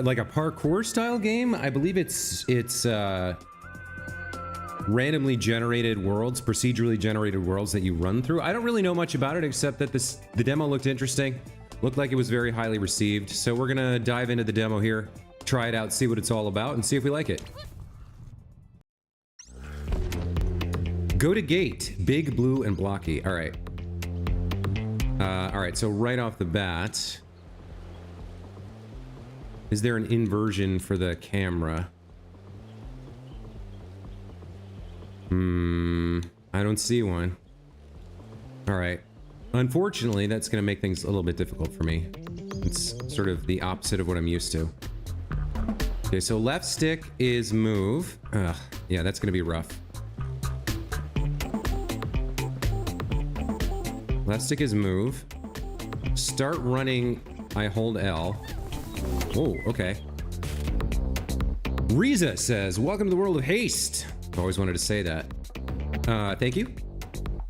like a parkour style game. I believe it's randomly generated worlds, procedurally generated worlds that you run through. I don't really know much about it except that the demo looked interesting. Looked like it was very highly received. So we're gonna dive into the demo here, try it out, see what it's all about, and see if we like it. Go to gate, big, blue, and blocky. All right. All right, so right off the bat, is there an inversion for the camera? I don't see one. All right. Unfortunately, that's going to make things a little bit difficult for me. It's sort of the opposite of what I'm used to. Okay, so left stick is move. Ugh, yeah, that's going to be rough. Left stick is move. Start running, I hold L. Oh, okay. Riza says, welcome to the world of Haste. I've always wanted to say that. Thank you.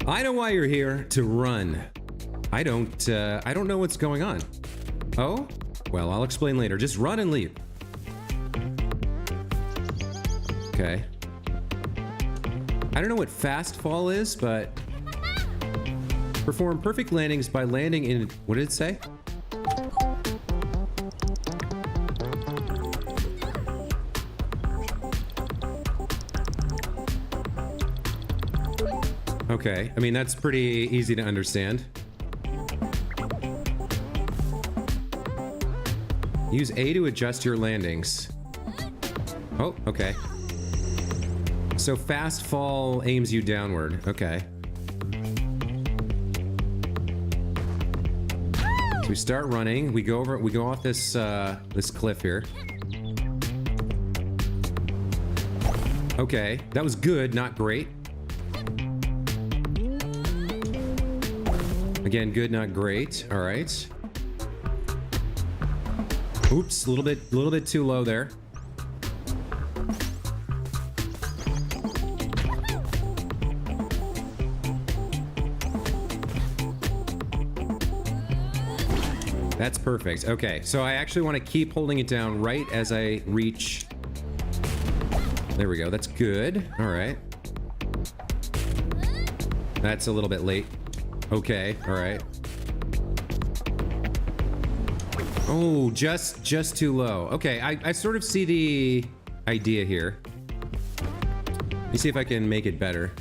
I know why you're here, to run. I don't know what's going on. Oh? Well, I'll explain later. Just run and leave. Okay. I don't know what fast fall is, but perform perfect landings by landing in, what did it say? Okay, I mean, that's pretty easy to understand. Use A to adjust your landings. Oh, okay. So fast fall aims you downward. Okay. So we start running. We go off this this cliff here. Okay, that was good, not great. Again, good, not great. All right. Oops, a little bit too low there. That's perfect. Okay, so I actually want to keep holding it down right as I reach. There we go. That's good. All right. That's a little bit late. Okay, all right. Oh, just too low. Okay, I sort of see the idea here. Let me see if I can make it better.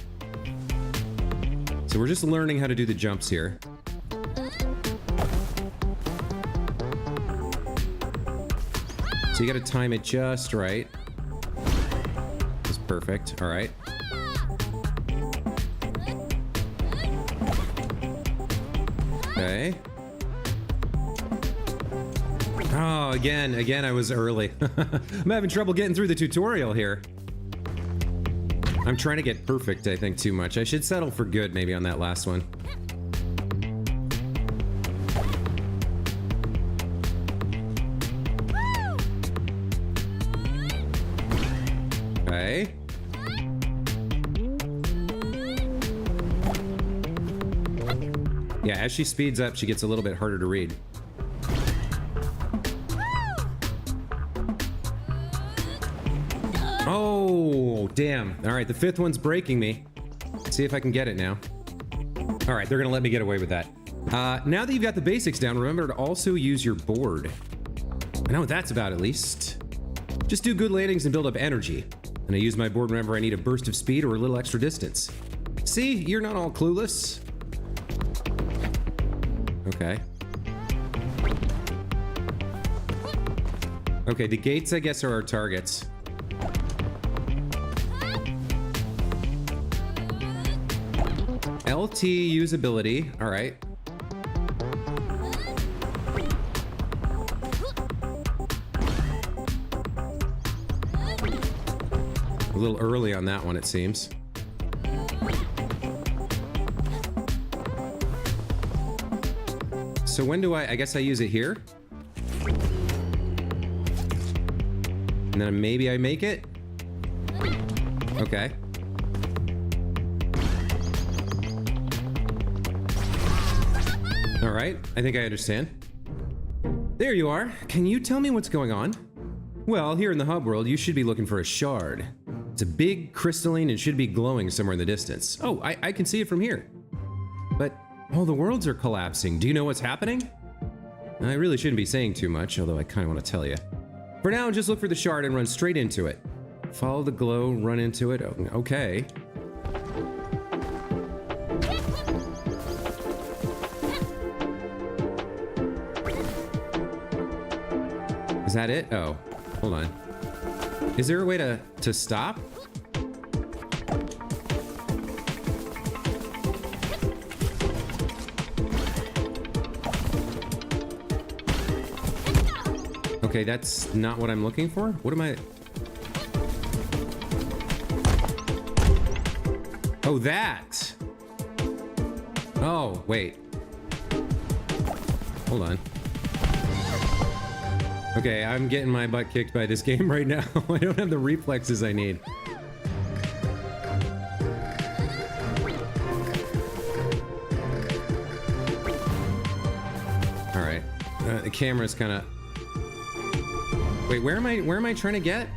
So we're just learning how to do the jumps here. So you gotta time it just right. That's perfect, all right. Okay. Oh, again, I was early. I'm having trouble getting through the tutorial here. I'm trying to get perfect, I think, too much. I should settle for good maybe on that last one. Okay. Yeah, as she speeds up, she gets a little bit harder to read. Oh, damn. All right, the fifth one's breaking me. Let's see if I can get it now. All right, they're gonna let me get away with that. Now that you've got the basics down, remember to also use your board. I know what that's about, at least. Just do good landings and build up energy. And I use my board whenever I need a burst of speed or a little extra distance. See, you're not all clueless. Okay. Okay, the gates, I guess, are our targets. LT usability. All right. A little early on that one, it seems. So when do I guess I use it here? And then maybe I make it? Okay. All right, I think I understand. There you are. Can you tell me what's going on? Well, here in the hub world, you should be looking for a shard. It's a big crystalline and should be glowing somewhere in the distance. Oh, I can see it from here. But all the worlds are collapsing. Do you know what's happening? I really shouldn't be saying too much, although I kind of want to tell you. For now, just look for the shard and run straight into it. Follow the glow, run into it. Okay. Is that it? Oh, hold on. Is there a way to stop? Okay, that's not what I'm looking for. What am I? Oh, that. Oh, wait. Hold on. Okay, I'm getting my butt kicked by this game right now. I don't have the reflexes I need. All right, the camera's kind of. Wait, where am I trying to get?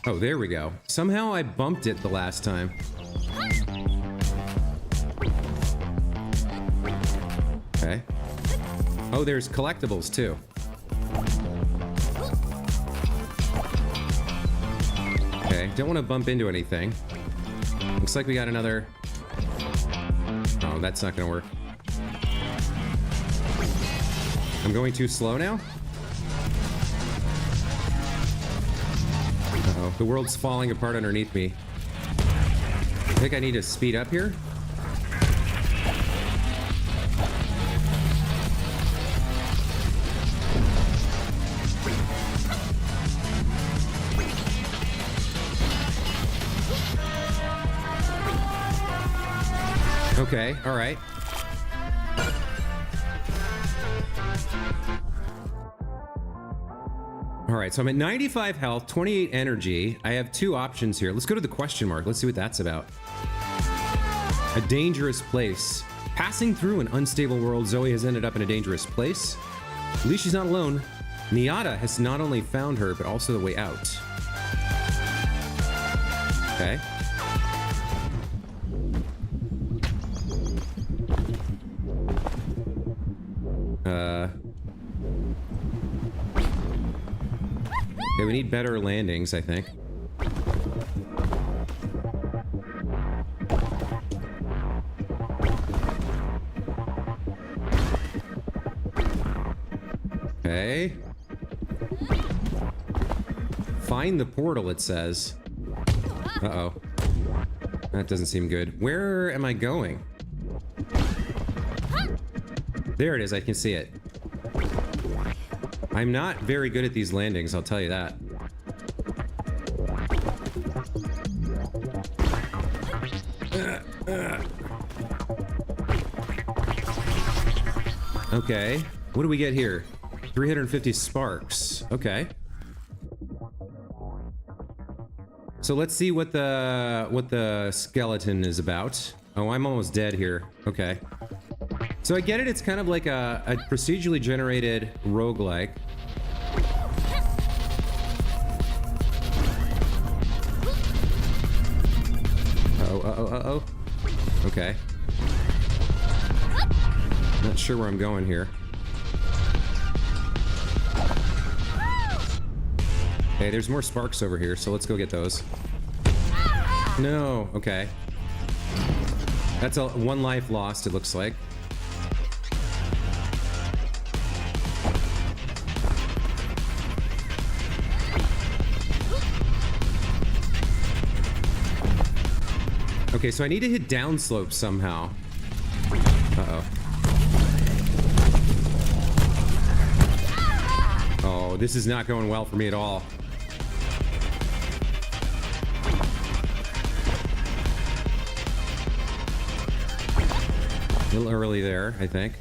Oh, there we go. Somehow I bumped it the last time. Okay. Oh, there's collectibles too. Okay, don't want to bump into anything. Looks like we got another. Oh, that's not gonna work. I'm going too slow now? Uh-oh, the world's falling apart underneath me. I think I need to speed up here. Okay, all right. All right, so I'm at 95 health, 28 energy. I have two options here. Let's go to the question mark. Let's see what that's about. A dangerous place. Passing through an unstable world, Zoe has ended up in a dangerous place. At least she's not alone. Niata has not only found her, but also the way out. Okay. Okay, we need better landings, I think. Okay. Find the portal, it says. Uh-oh. That doesn't seem good. Where am I going? There it is, I can see it. I'm not very good at these landings, I'll tell you that. Okay, what do we get here? 350 sparks. Okay. So let's see what the skeleton is about. Oh, I'm almost dead here. Okay. So I get it, it's kind of like a procedurally generated roguelike. Uh-oh. Okay. Not sure where I'm going here. Okay, there's more sparks over here, so let's go get those. No, okay. That's one life lost, it looks like. Okay, so I need to hit downslope somehow. Uh-oh. Oh, this is not going well for me at all. A little early there, I think.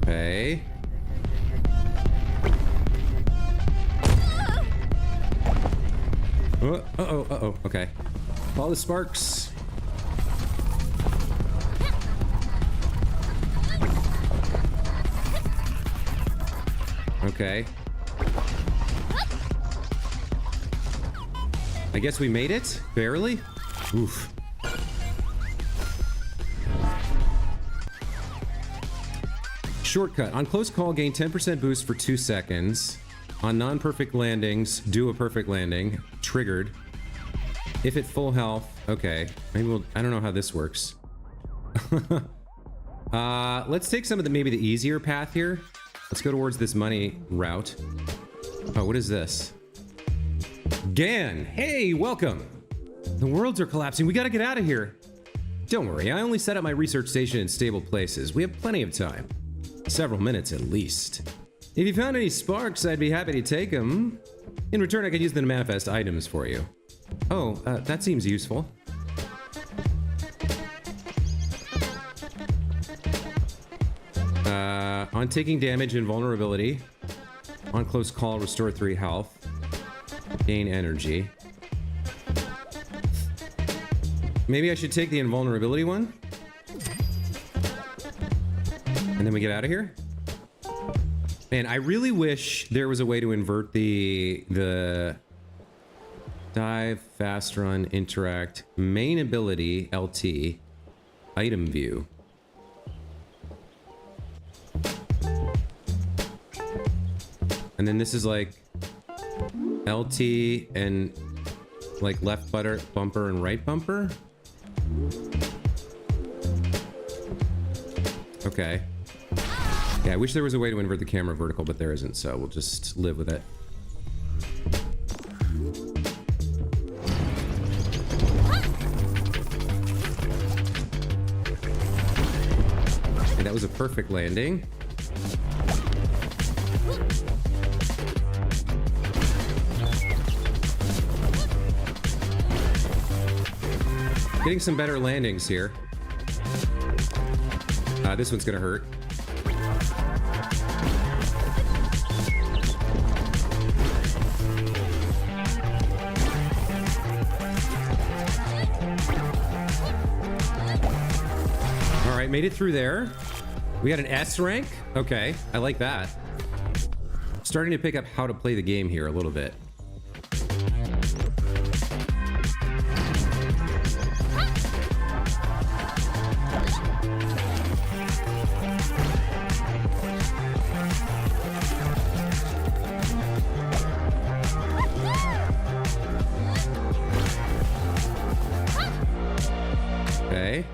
Okay. Uh-oh, okay. Follow the sparks. Okay. I guess we made it? Barely? Oof. Shortcut. On close call, gain 10% boost for 2 seconds. On non-perfect landings, do a perfect landing. Triggered. If at full health... Okay. Maybe we'll... I don't know how this works. Let's take some of the... maybe the easier path here. Let's go towards this money route. Oh, what is this? Gan! Hey, welcome! The worlds are collapsing. We gotta get out of here. Don't worry, I only set up my research station in stable places. We have plenty of time. Several minutes at least. If you found any sparks, I'd be happy to take them. In return, I could use them to manifest items for you. Oh, that seems useful. On taking damage and vulnerability. On close call, restore 3 health. Gain energy. Maybe I should take the invulnerability one? And then we get out of here? Man, I really wish there was a way to invert the dive, fast run, interact, main ability, LT, item view. And then this is like LT and like left bumper and right bumper. Okay. Yeah, I wish there was a way to invert the camera vertical, but there isn't, so we'll just live with it. Okay, that was a perfect landing. Getting some better landings here. This one's gonna hurt. All right, made it through there. We got an S rank. Okay, I like that. Starting to pick up how to play the game here a little bit. Okay.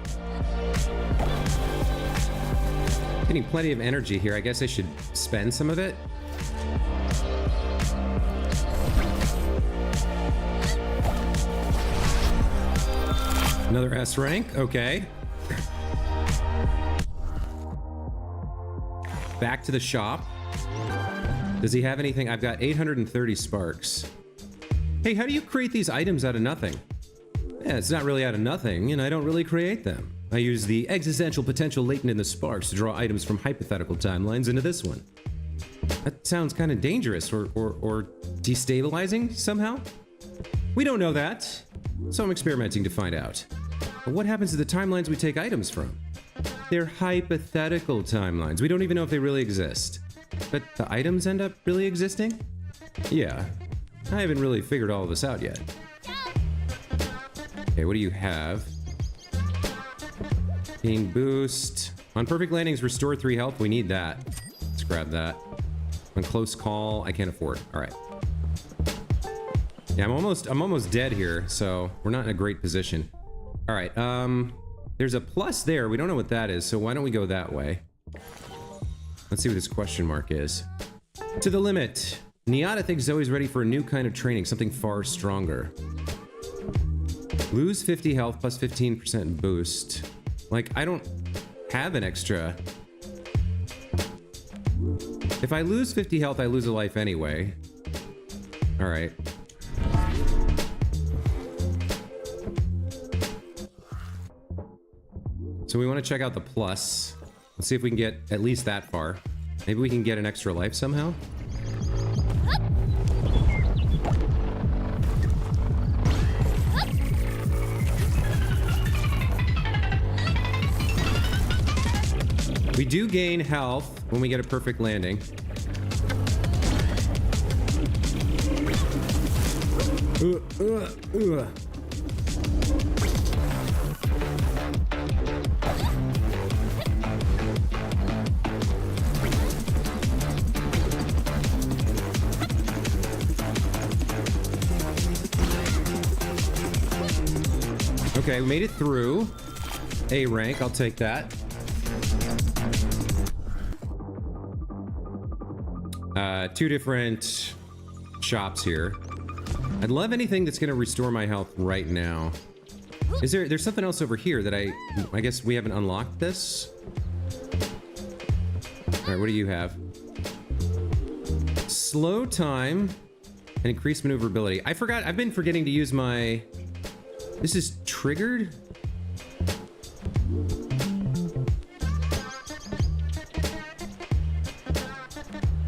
Getting plenty of energy here. I guess I should spend some of it. Another S rank. Okay. Back to the shop. Does he have anything? I've got 830 sparks. Hey, how do you create these items out of nothing? Yeah, it's not really out of nothing, and I don't really create them. I use the existential potential latent in the sparks to draw items from hypothetical timelines into this one. That sounds kind of dangerous or destabilizing somehow. We don't know that, so I'm experimenting to find out. But what happens to the timelines we take items from? They're hypothetical timelines. We don't even know if they really exist. But the items end up really existing? Yeah. I haven't really figured all of this out yet. Okay, what do you have? Gain boost. On perfect landings, restore 3 health. We need that. Let's grab that. On close call, I can't afford. All right. Yeah, I'm almost dead here, so we're not in a great position. All right. There's a plus there. We don't know what that is, so why don't we go that way? Let's see what this question mark is. To the limit. Niata thinks Zoe's ready for a new kind of training, something far stronger. Lose 50 health plus 15% boost. Like, I don't have an extra. If I lose 50 health, I lose a life anyway. All right. So we want to check out the plus. Let's see if we can get at least that far. Maybe we can get an extra life somehow. We do gain health when we get a perfect landing. Okay, we made it through. A rank, I'll take that. Two different shops here. I'd love anything that's gonna restore my health right now. There's something else over here that I guess we haven't unlocked this? Alright, what do you have? Slow time and increased maneuverability. I've been forgetting to use my... This is triggered?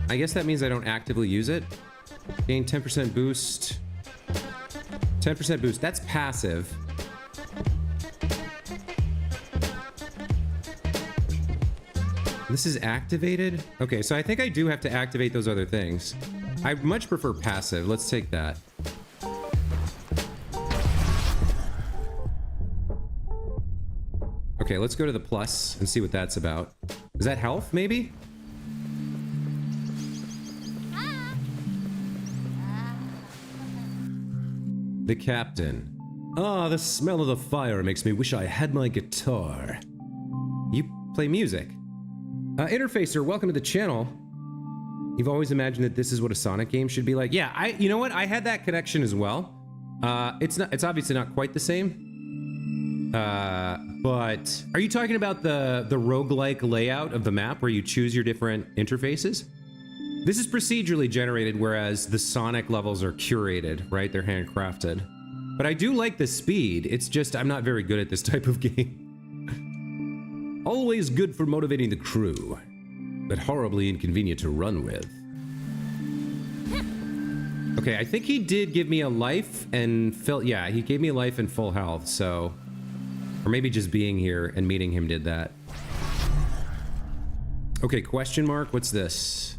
I guess that means I don't actively use it. Gain 10% boost. 10% boost. That's passive. This is activated? Okay, so I think I do have to activate those other things. I much prefer passive. Let's take that. Okay, let's go to the plus and see what that's about. Is that health, maybe? The captain. Ah, the smell of the fire makes me wish I had my guitar. You play music. Interfacer, welcome to the channel. You've always imagined that this is what a Sonic game should be like. Yeah, you know what? I had that connection as well. It's obviously not quite the same. But are you talking about the roguelike layout of the map where you choose your different interfaces? This is procedurally generated, whereas the Sonic levels are curated, right? They're handcrafted. But I do like the speed. It's just I'm not very good at this type of game. Always good for motivating the crew, but horribly inconvenient to run with. Okay, I think he did give me a life and yeah, he gave me a life and full health, so... Or maybe just being here and meeting him did that. Okay, question mark, what's this?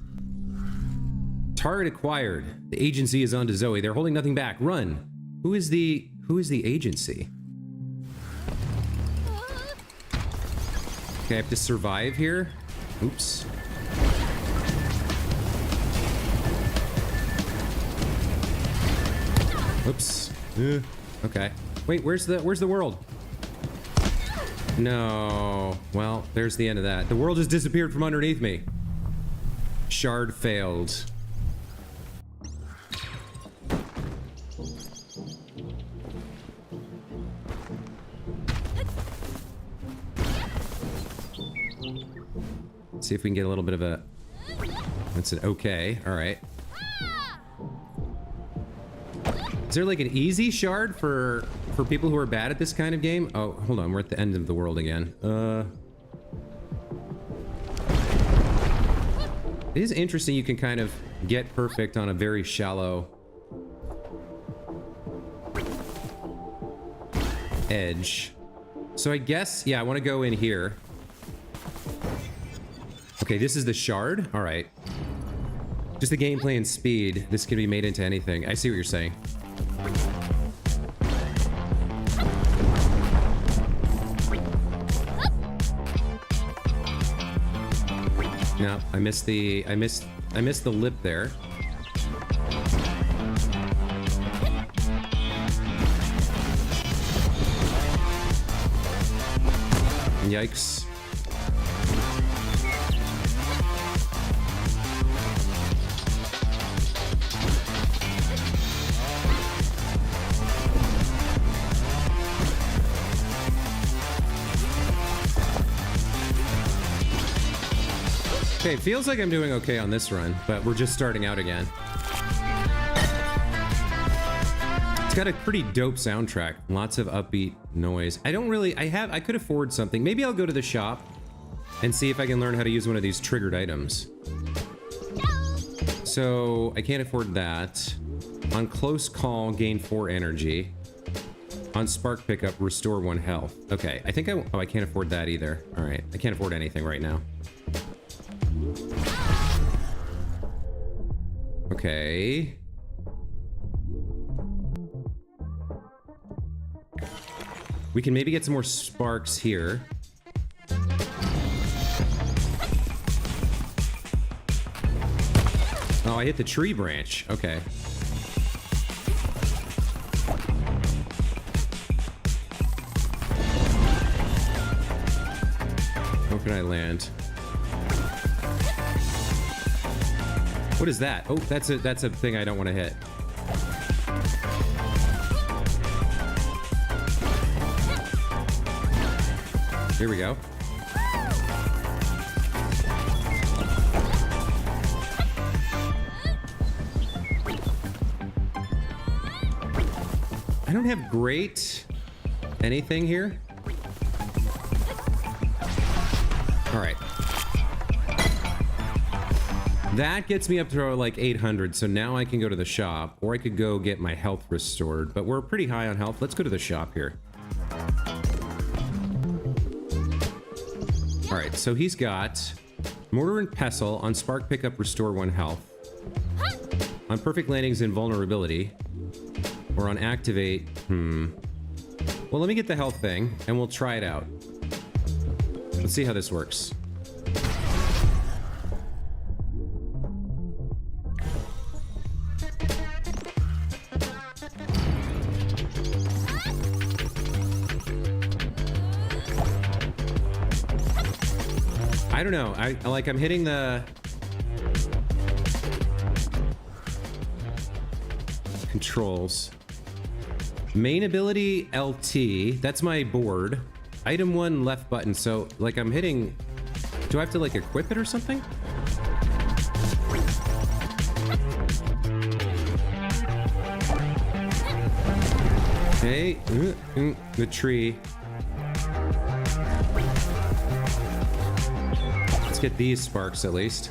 Target acquired. The agency is on to Zoe. They're holding nothing back. Run. Who is the agency? Okay, I have to survive here. Oops. Oops. Okay. Wait, where's the world? No. Well, there's the end of that. The world has disappeared from underneath me. Shard failed. See if we can get a little bit of a... That's an okay. All right. Is there like an easy shard for people who are bad at this kind of game? Oh, hold on. We're at the end of the world again. It is interesting you can kind of get perfect on a very shallow edge. So I guess, yeah, I want to go in here. Okay, this is the shard? All right. Just the gameplay and speed. This can be made into anything. I see what you're saying. No, I missed the lip there. Yikes. Okay, it feels like I'm doing okay on this run, but we're just starting out again. It's got a pretty dope soundtrack. Lots of upbeat noise. I could afford something. Maybe I'll go to the shop and see if I can learn how to use one of these triggered items. So, I can't afford that. On close call, gain 4 energy. On spark pickup, restore 1 health. Okay, I think I can't afford that either. All right, I can't afford anything right now. We can maybe get some more sparks here. Oh, I hit the tree branch. Okay. Where can I land? What is that? Oh, that's a thing I don't want to hit. Here we go. I don't have great anything here. All right. That gets me up to like 800, so now I can go to the shop, or I could go get my health restored, but we're pretty high on health. Let's go to the shop here. All right, so he's got Mortar and Pestle on Spark Pickup, restore 1 health. On Perfect Landings, Invulnerability. Or on Activate, Well, let me get the health thing, and we'll try it out. Let's see how this works. I don't know. I'm hitting the controls. Main ability LT. That's my board. Item 1 left button. So like I'm hitting. Do I have to like equip it or something? Okay. The tree. Get these sparks at least.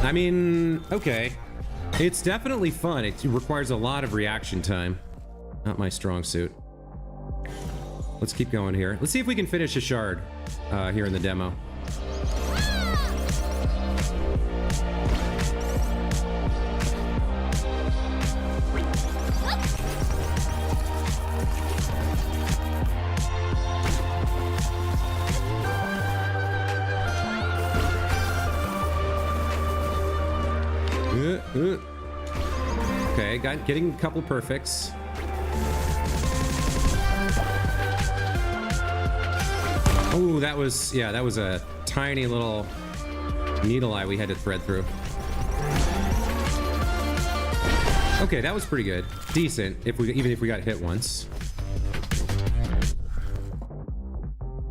I mean, okay. It's definitely fun. It requires a lot of reaction time. Not my strong suit. Let's keep going here. Let's see if we can finish a shard here in the demo. Okay, getting a couple perfects. Oh, that was a tiny little needle eye we had to thread through. Okay, that was pretty good. Decent, even if we got hit once.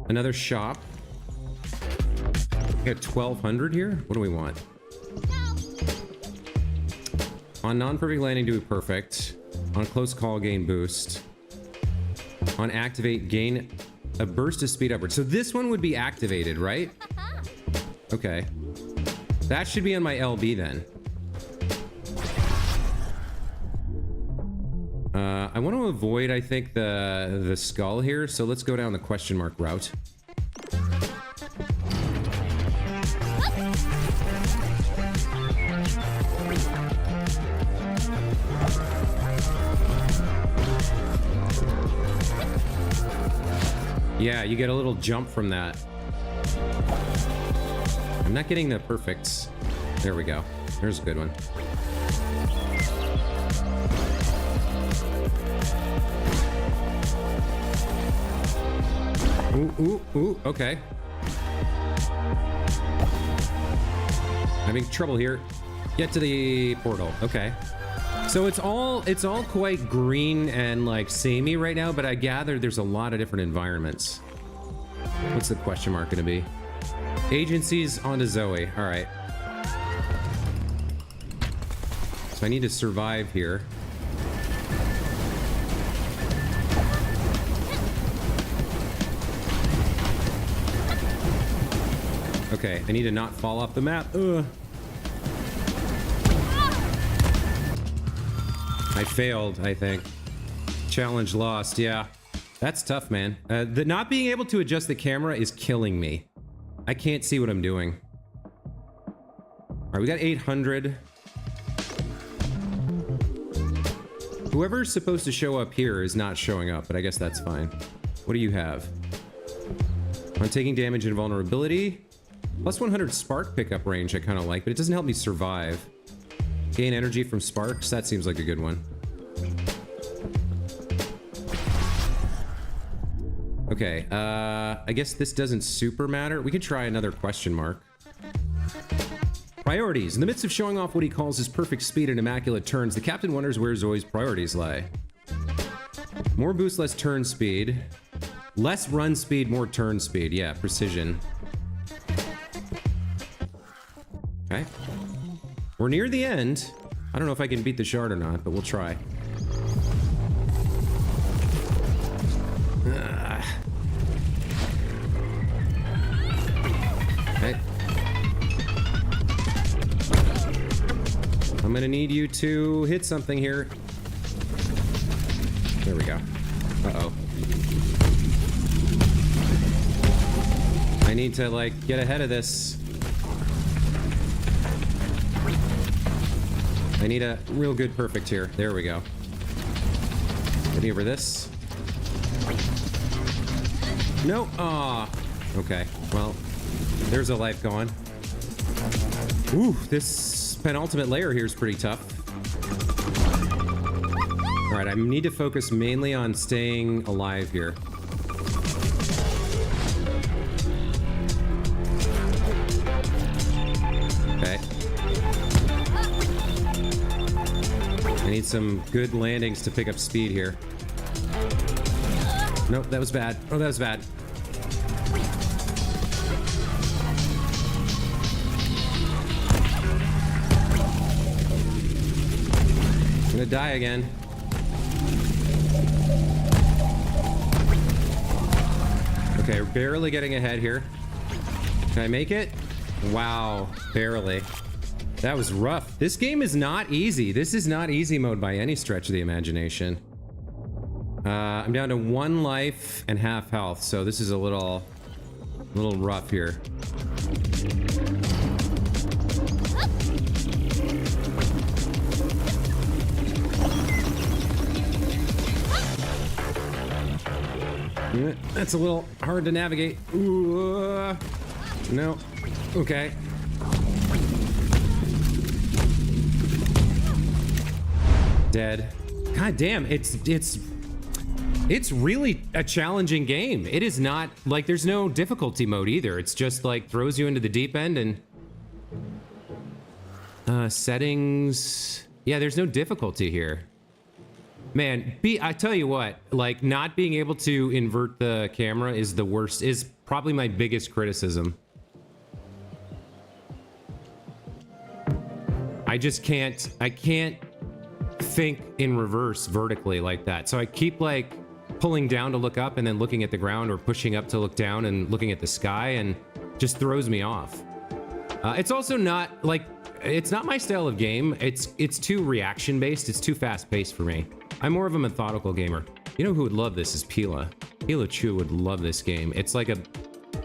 Another shop. We got 1200 here. What do we want? On non-perfect landing, do perfect. On close call, gain boost. On activate, gain a burst of speed upward. So this one would be activated, right? Okay. That should be on my LB then. I want to avoid, I think, the skull here. So let's go down the question mark route. Yeah, you get a little jump from that. I'm not getting the perfects. There we go. There's a good one. Ooh, okay. Having trouble here. Get to the portal. Okay. So it's all quite green and like samey right now, but I gather there's a lot of different environments. What's the question mark gonna be? Agencies onto Zoe. All right. So I need to survive here. Okay, I need to not fall off the map. Ugh. I failed, I think. Challenge lost, yeah. That's tough, man. The not being able to adjust the camera is killing me. I can't see what I'm doing. All right, we got 800. Whoever's supposed to show up here is not showing up, but I guess that's fine. What do you have? On taking damage and vulnerability. Plus 100 spark pickup range I kind of like, but it doesn't help me survive. Gain energy from sparks. That seems like a good one. Okay, I guess this doesn't super matter. We could try another question mark. Priorities. In the midst of showing off what he calls his perfect speed and immaculate turns, the captain wonders where Zoe's priorities lie. More boost, less turn speed. Less run speed, more turn speed. Yeah, precision. Okay. We're near the end. I don't know if I can beat the shard or not, but we'll try. Okay. I'm gonna need you to hit something here. There we go. Uh-oh. I need to, like, get ahead of this. I need a real good perfect here. There we go. Get me over this. No. Aw. Okay. Well, there's a life gone. Ooh, this penultimate layer here is pretty tough. All right, I need to focus mainly on staying alive here. Okay. I need some good landings to pick up speed here. Nope, that was bad. Oh, that was bad. I'm gonna die again. Okay, barely getting ahead here. Can I make it? Wow, barely. That was rough. This game is not easy. This is not easy mode by any stretch of the imagination. I'm down to 1 life and half health, so this is a little rough here. That's a little hard to navigate. Ooh, no. Okay. Dead. God damn, it's really a challenging game. It is not like there's no difficulty mode either. It's just like throws you into the deep end and settings. Yeah, there's no difficulty here. Man, I tell you what, like not being able to invert the camera is the worst, is probably my biggest criticism. I can't think in reverse vertically like that. So I keep like pulling down to look up and then looking at the ground, or pushing up to look down and looking at the sky, and just throws me off. It's also not like, it's not my style of game. It's too reaction based. It's too fast paced for me. I'm more of a methodical gamer. You know who would love this is Pila. Pila Chu would love this game. It's like a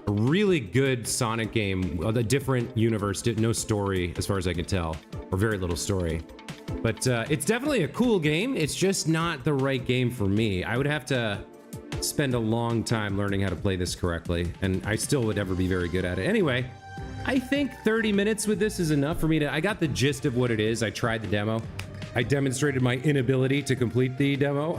really good Sonic game, a different universe, no story as far as I can tell, or very little story. But it's definitely a cool game. It's just not the right game for me. I would have to spend a long time learning how to play this correctly, and I still would never be very good at it. Anyway, I think 30 minutes with this is enough for me to... I got the gist of what it is. I tried the demo. I demonstrated my inability to complete the demo.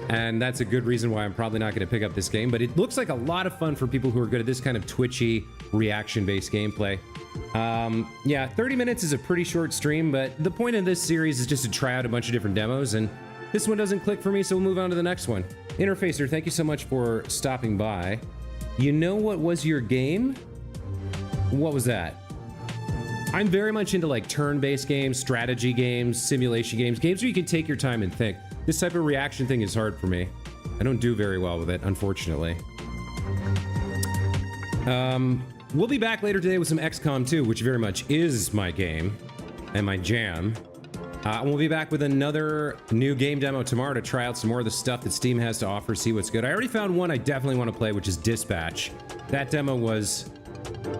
And that's a good reason why I'm probably not going to pick up this game. But it looks like a lot of fun for people who are good at this kind of twitchy, reaction-based gameplay. Yeah, 30 minutes is a pretty short stream, but the point of this series is just to try out a bunch of different demos, and this one doesn't click for me, so we'll move on to the next one. Interfacer, thank you so much for stopping by. You know what was your game? What was that? I'm very much into like turn-based games, strategy games, simulation games, games where you can take your time and think. This type of reaction thing is hard for me. I don't do very well with it, unfortunately. We'll be back later today with some XCOM 2, which very much is my game and my jam. We'll be back with another new game demo tomorrow to try out some more of the stuff that Steam has to offer, see what's good. I already found one I definitely want to play, which is Dispatch. That demo was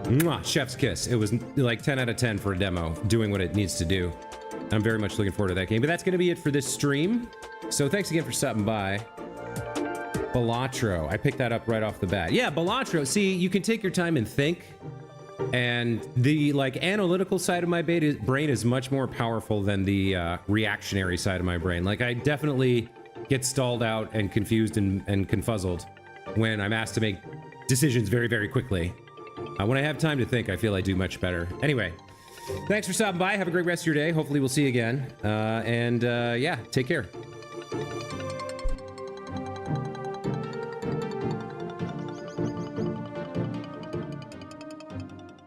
mwah, chef's kiss. It was like 10 out of 10 for a demo, doing what it needs to do. I'm very much looking forward to that game. But that's going to be it for this stream. So thanks again for stopping by. Balatro. I picked that up right off the bat. Yeah, Balatro. See, you can take your time and think. And the like analytical side of my brain is much more powerful than the reactionary side of my brain. Like I definitely get stalled out and confused and confuzzled when I'm asked to make decisions very, very quickly. When I have time to think, I feel I do much better. Anyway, thanks for stopping by. Have a great rest of your day. Hopefully we'll see you again. Yeah, take care.